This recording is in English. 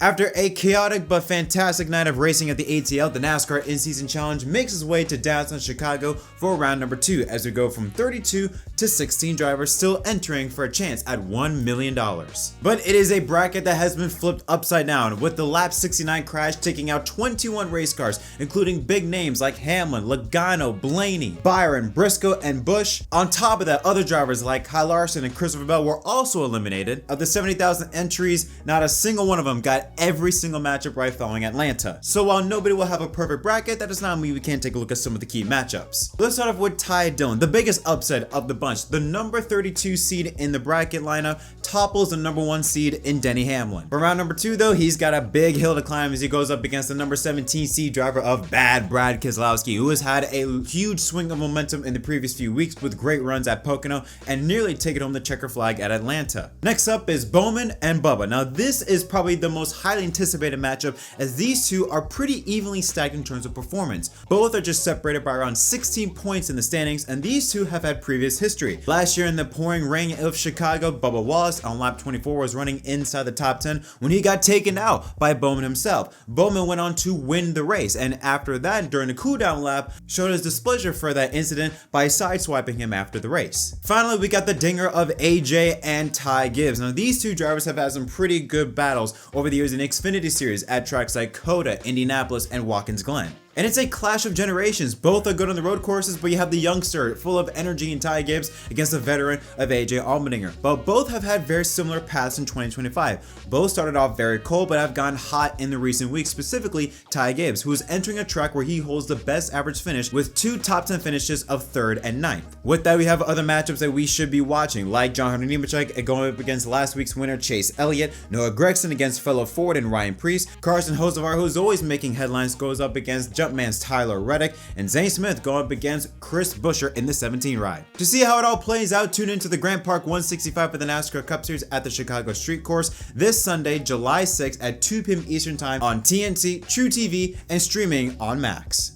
After a chaotic but fantastic night of racing at the ATL, the NASCAR In-Season Challenge makes its way to downtown Chicago for round number 2 as we go from 32 to 16 drivers still entering for a chance at $1 million. But it is a bracket that has been flipped upside down, with the lap 69 crash taking out 21 race cars, including big names like Hamlin, Logano, Blaney, Byron, Briscoe, and Busch. On top of that, other drivers like Kyle Larson and Christopher Bell were also eliminated. Of the 70,000 entries, not a single one of them got every single matchup right following Atlanta. So while nobody will have a perfect bracket, that does not mean we can't take a look at some of the key matchups. Let's start off with Ty Dillon, the biggest upset of the bunch. The number 32 seed in the bracket lineup topples the number 1 seed in Denny Hamlin. For round number 2 though, he's got a big hill to climb as he goes up against the number 17 seed driver of Bad Brad Keselowski, who has had a huge swing of momentum in the previous few weeks with great runs at Pocono and nearly taking home the checker flag at Atlanta. Next up is Bowman and Bubba. Now this is probably the most highly anticipated matchup, as these two are pretty evenly stacked in terms of performance. Both are just separated by around 16 points in the standings, and these two have had previous history. Last year in the pouring rain of Chicago, Bubba Wallace on lap 24 was running inside the top 10 when he got taken out by Bowman himself. Bowman went on to win the race, and after that, during the cooldown lap, showed his displeasure for that incident by sideswiping him after the race. Finally, we got the dinger of AJ and Ty Gibbs. Now these two drivers have had some pretty good battles over the years in Xfinity Series at tracks like COTA, Indianapolis, and Watkins Glen. And it's a clash of generations. Both are good on the road courses, but you have the youngster full of energy in Ty Gibbs against the veteran of AJ Allmendinger. But both have had very similar paths in 2025. Both started off very cold, but have gone hot in the recent weeks, specifically Ty Gibbs, who is entering a track where he holds the best average finish with 2 top 10 finishes of 3rd and 9th. With that, we have other matchups that we should be watching, like John Hunter Nemechek going up against last week's winner Chase Elliott, Noah Gragson against fellow Ford and Ryan Preece, Carson Hocevar, who's always making headlines, goes up against Jumpman's Tyler Reddick, and Zane Smith going up against Chris Buescher in the 17 ride. To see how it all plays out, tune into the Grant Park 165 for the NASCAR Cup Series at the Chicago Street Course this Sunday, July 6th at 2 p.m. Eastern Time on TNT, True TV, and streaming on Max.